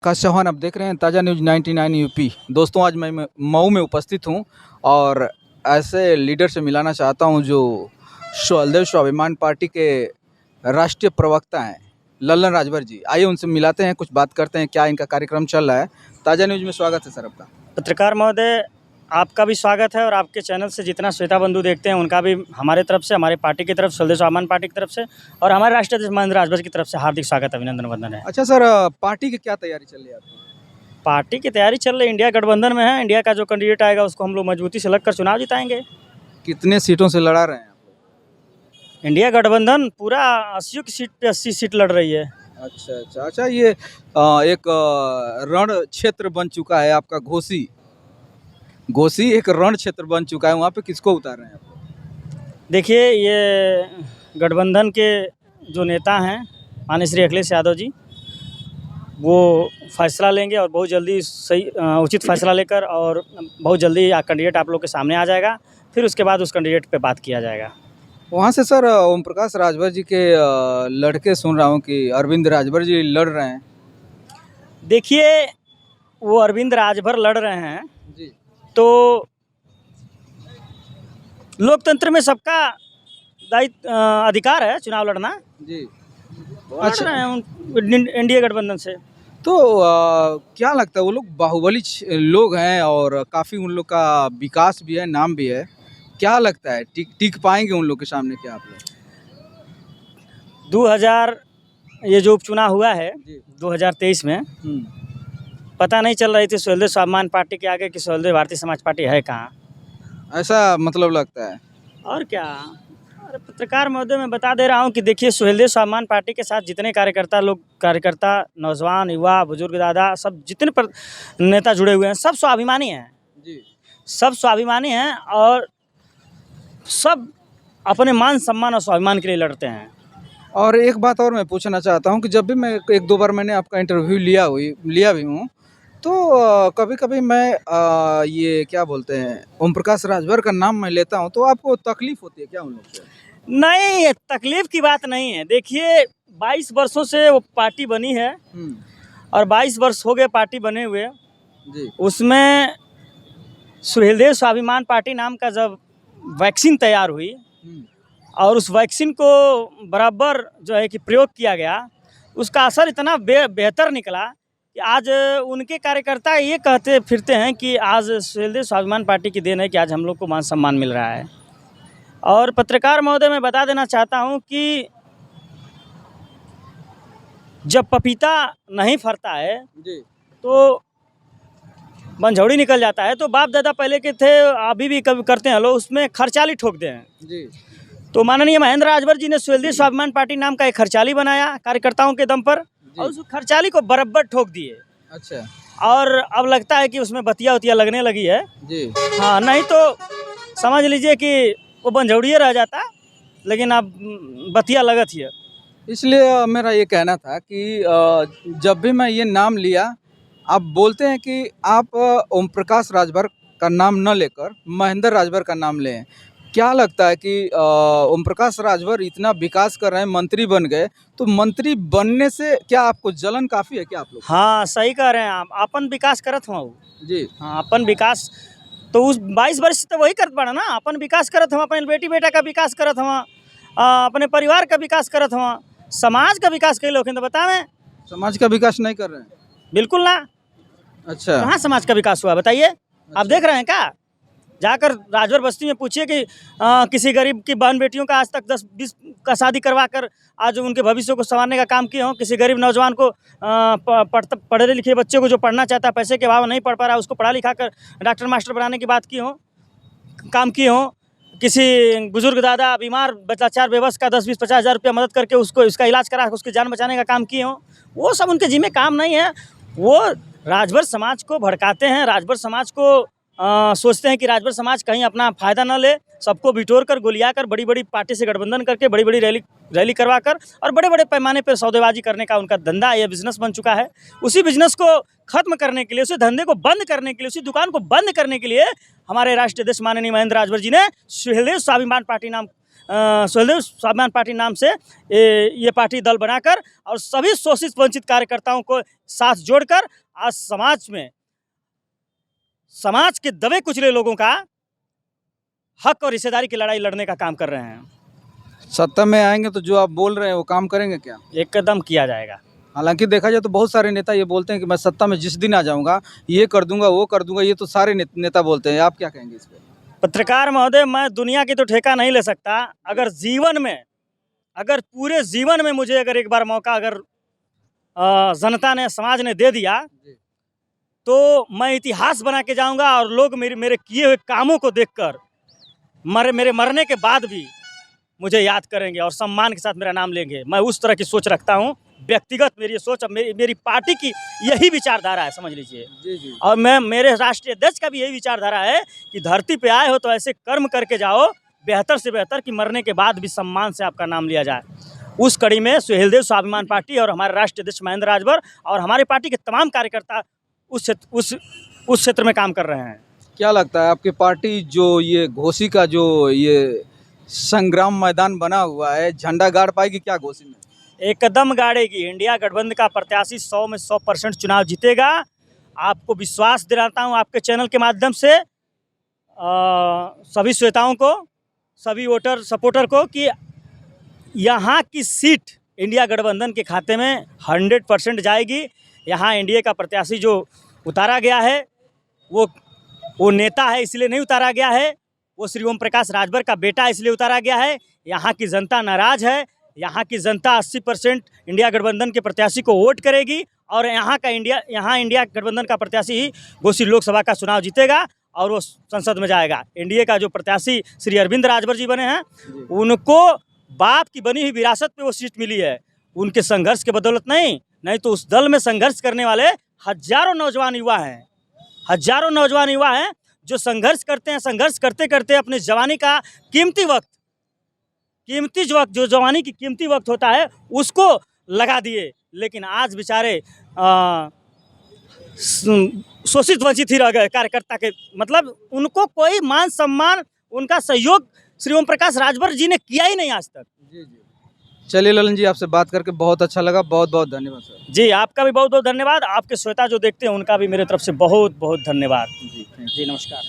आकाश चौहान आप देख रहे हैं ताज़ा न्यूज़ 99 यूपी। दोस्तों आज मैं मऊ में उपस्थित हूं और ऐसे लीडर से मिलाना चाहता हूं जो सुहेलदेव स्वाभिमान पार्टी के राष्ट्रीय प्रवक्ता हैं लल्लन राजभर जी। आइए उनसे मिलाते हैं, कुछ बात करते हैं क्या इनका कार्यक्रम चल रहा है। ताज़ा न्यूज़ में स्वागत है सर आपका। पत्रकार महोदय, आपका भी स्वागत है और आपके चैनल से जितना श्वेता बंधु देखते हैं उनका भी हमारे तरफ से, हमारे पार्टी की तरफ, सुहेलदेव स्वाभिमान पार्टी की तरफ से और हमारे राष्ट्रीय अध्यक्ष महेंद्र राजभर की तरफ से हार्दिक स्वागत, अभिनंदन, वंदन है। अच्छा सर, पार्टी की क्या तैयारी चल रही है आपकी? पार्टी की तैयारी चल रही है, इंडिया गठबंधन में है। इंडिया का जो कैंडिडेट आएगा उसको हम लोग मजबूती से लगकर चुनाव जिताएंगे। कितने सीटों से लड़ा रहे हैं आप? इंडिया गठबंधन पूरा 80 की सीट पे 80 सीट लड़ रही है। अच्छा, ये एक रण क्षेत्र बन चुका है आपका घोसी एक रण क्षेत्र बन चुका है, वहाँ पे किसको उतार रहे हैं आप? देखिए, ये गठबंधन के जो नेता हैं माननीय श्री अखिलेश यादव जी, वो फैसला लेंगे और बहुत जल्दी सही उचित फैसला लेकर और बहुत जल्दी कैंडिडेट आप लोग के सामने आ जाएगा। फिर उसके बाद उस कैंडिडेट पे बात किया जाएगा। वहाँ से सर ओम प्रकाश राजभर जी के लड़के सुन रहा हूँ कि अरविंद राजभर जी लड़ रहे हैं। देखिए, वो अरविंद राजभर लड़ रहे हैं जी, तो लोकतंत्र में सबका अधिकार है चुनाव लड़ना। जी। लड़ रहे हैं एनडीए गठबंधन से। तो क्या लगता है वो लोग बाहुबली लोग हैं और काफ़ी उन लोग का विकास भी है, नाम भी है। क्या लगता है टिक पाएंगे उन लोग के सामने क्या आप लोग? 2000 ये जो उपचुनाव हुआ है 2023 में, पता नहीं चल रही थी सुहेलदेव स्वाभिमान पार्टी के आगे कि सुहेलदेव भारतीय समाज पार्टी है कहाँ। ऐसा मतलब लगता है। और क्या, अरे पत्रकार महोदय, मैं बता दे रहा हूँ कि देखिए, सुहेलदेव स्वाभिमान पार्टी के साथ जितने कार्यकर्ता, नौजवान, युवा, बुजुर्ग, दादा, सब जितने नेता जुड़े हुए हैं, सब स्वाभिमानी हैं जी। सब सब स्वाभिमानी हैं और सब अपने मान सम्मान और स्वाभिमान के लिए लड़ते हैं। और एक बात और मैं पूछना चाहता हूँ कि जब भी मैं एक दो बार मैंने आपका इंटरव्यू लिया भी हूँ, तो कभी कभी मैं ये क्या बोलते हैं ओम प्रकाश राजभर का नाम मैं लेता हूँ, तो आपको तकलीफ होती है क्या उन लोग से? नहीं, तकलीफ की बात नहीं है। देखिए, 22 वर्षों से वो पार्टी बनी है और 22 वर्ष हो गए पार्टी बने हुए जी। उसमें सुहेलदेव स्वाभिमान पार्टी नाम का जब वैक्सीन तैयार हुई और उस वैक्सीन को बराबर जो है कि प्रयोग किया गया, उसका असर इतना बेहतर निकला कि आज उनके कार्यकर्ता ये कहते फिरते हैं कि आज सुहेलदेव स्वाभिमान पार्टी की देन है कि आज हम लोग को मान सम्मान मिल रहा है। और पत्रकार महोदय, मैं बता देना चाहता हूं कि जब पपीता नहीं फरता है जी। तो मंझौड़ी निकल जाता है। तो बाप दादा पहले के थे, अभी भी कभी करते हैं लोग, उसमें खर्चाली ठोकते हैं जी। तो माननीय महेंद्र राजभर जी ने सुहेलदेव स्वाभिमान पार्टी नाम का एक खर्चाली बनाया कार्यकर्ताओं के दम पर और उस खर्चाली को बराबर ठोक दिए। अच्छा। और अब लगता है कि उसमें बतिया उतिया लगने लगी है जी। हाँ, नहीं तो समझ लीजिए कि वो बंझौड़िए रह जाता, लेकिन अब बतिया लगत ही है। इसलिए मेरा ये कहना था कि जब भी मैं ये नाम लिया, आप बोलते हैं कि आप ओम प्रकाश राजभर का नाम न लेकर महेंद्र राजभर का नाम लें। क्या लगता है कि ओम प्रकाश राजभर इतना विकास कर रहे हैं, मंत्री बन गए, तो मंत्री बनने से क्या आपको जलन काफ़ी है क्या आप लोग? हाँ, सही कह रहे हैं आप। अपन विकास करत हुआ जी। हाँ, अपन विकास तो उस 22 वर्ष से तो वही करत पड़ा ना। अपन विकास करत हुआ, अपने बेटी बेटा का विकास करत हुआ, अपने परिवार का विकास करत हुआ, समाज का विकास कई लोग तो बतावें। समाज का विकास नहीं कर रहे हैं? बिल्कुल ना। अच्छा। कहाँ समाज का विकास हुआ बताइए? अच्छा। आप देख रहे हैं क्या? जाकर राजभर बस्ती में पूछिए कि किसी गरीब की बहन बेटियों का आज तक 10-20 का शादी करवा कर आज उनके भविष्य को संवारने का काम किए हों। किसी गरीब नौजवान को पढ़े लिखे बच्चे को जो पढ़ना चाहता है, पैसे के अभाव नहीं पढ़ पा रहा, उसको पढ़ा लिखा कर डॉक्टर मास्टर बनाने की बात की हो, काम किए हों। किसी बुजुर्ग दादा बीमार लाचार बेबस का 10-20-50 हज़ार रुपया मदद करके उसको उसका इलाज करा उसकी जान बचाने का काम किए हों। वो सब उनके जिम्मे काम नहीं है। वो राजभर समाज को भड़काते हैं, राजभर समाज को सोचते हैं कि राजभर समाज कहीं अपना फ़ायदा न ले, सबको बिटोर कर गोलिया कर बड़ी बड़ी पार्टी से गठबंधन करके बड़ी बड़ी रैली करवा कर और बड़े बड़े पैमाने पर सौदेबाजी करने का उनका धंधा, यह बिजनेस बन चुका है। उसी बिजनेस को खत्म करने के लिए, उसी धंधे को बंद करने के लिए, उसी दुकान को बंद करने के लिए हमारे राष्ट्रीय अध्यक्ष माननीय महेंद्र राजभर जी ने सुहेलदेव स्वाभिमान पार्टी नाम सुहेलदेव स्वाभिमान पार्टी नाम से ये पार्टी दल बनाकर और सभी शोषित वंचित कार्यकर्ताओं को साथ जोड़कर आज समाज के दबे कुचले लोगों का हक और हिस्सेदारी की लड़ाई लड़ने का काम कर रहे हैं। सत्ता में आएंगे तो जो आप बोल रहे हैं वो काम करेंगे क्या? एकदम किया जाएगा। हालांकि देखा जाए तो बहुत सारे नेता ये बोलते हैं कि मैं सत्ता में जिस दिन आ जाऊंगा ये कर दूंगा वो कर दूंगा, ये तो सारे नेता बोलते हैं। आप क्या कहेंगे इस पे? पत्रकार महोदय, मैं दुनिया की तो ठेका नहीं ले सकता। अगर पूरे जीवन में मुझे अगर एक बार मौका अगर जनता ने समाज ने दे दिया तो मैं इतिहास बना के जाऊंगा और लोग मेरे किए हुए कामों को देखकर मेरे मरने के बाद भी मुझे याद करेंगे और सम्मान के साथ मेरा नाम लेंगे। मैं उस तरह की सोच रखता हूं। व्यक्तिगत मेरी सोच, मेरी पार्टी की यही विचारधारा है, समझ लीजिए। जी। और मेरे राष्ट्रीय अध्यक्ष का भी यही विचारधारा है कि धरती पे आए हो तो ऐसे कर्म करके जाओ बेहतर से बेहतर कि मरने के बाद भी सम्मान से आपका नाम लिया जाए। उस कड़ी में सुहेलदेव स्वाभिमान पार्टी और हमारे राष्ट्रीय अध्यक्ष महेंद्र राजभर और हमारी पार्टी के तमाम कार्यकर्ता उस क्षेत्र में काम कर रहे हैं। क्या लगता है आपकी पार्टी जो ये घोसी का जो ये संग्राम मैदान बना हुआ है, झंडा गाड़ पाएगी क्या घोसी में? एकदम गाड़ेगी। इंडिया गठबंधन का प्रत्याशी 100 में 100% चुनाव जीतेगा। आपको विश्वास दिलाता हूं आपके चैनल के माध्यम से सभी श्रोताओं को, सभी वोटर सपोर्टर को कि यहाँ की सीट इंडिया गठबंधन के खाते में 100% जाएगी। यहाँ एनडीए का प्रत्याशी जो उतारा गया है वो नेता है इसलिए नहीं उतारा गया है, वो श्री ओम प्रकाश राजभर का बेटा इसलिए उतारा गया है। यहाँ की जनता नाराज है। यहाँ की जनता 80% इंडिया गठबंधन के प्रत्याशी को वोट करेगी और यहाँ इंडिया गठबंधन का प्रत्याशी ही घोसी लोकसभा का चुनाव जीतेगा और वो संसद में जाएगा। एनडीए का जो प्रत्याशी श्री अरविंद राजभर जी बने हैं, उनको बाप की बनी हुई विरासत पे वो सीट मिली है, उनके संघर्ष के बदौलत नहीं तो उस दल में संघर्ष करने वाले हजारों नौजवान युवा हैं जो संघर्ष करते हैं। संघर्ष करते करते अपने जवानी का जो जवानी की कीमती वक्त होता है उसको लगा दिए, लेकिन आज बेचारे शोषित वंचित ही रह गए कार्यकर्ता के। मतलब उनको कोई मान सम्मान, उनका सहयोग श्री ओम प्रकाश राजभर जी ने किया ही नहीं आज तक। जी। चलिए ललन जी, आपसे बात करके बहुत अच्छा लगा। बहुत बहुत धन्यवाद सर। जी, आपका भी बहुत बहुत धन्यवाद। आपके श्रोता जो देखते हैं उनका भी मेरे तरफ से बहुत बहुत धन्यवाद। जी नमस्कार।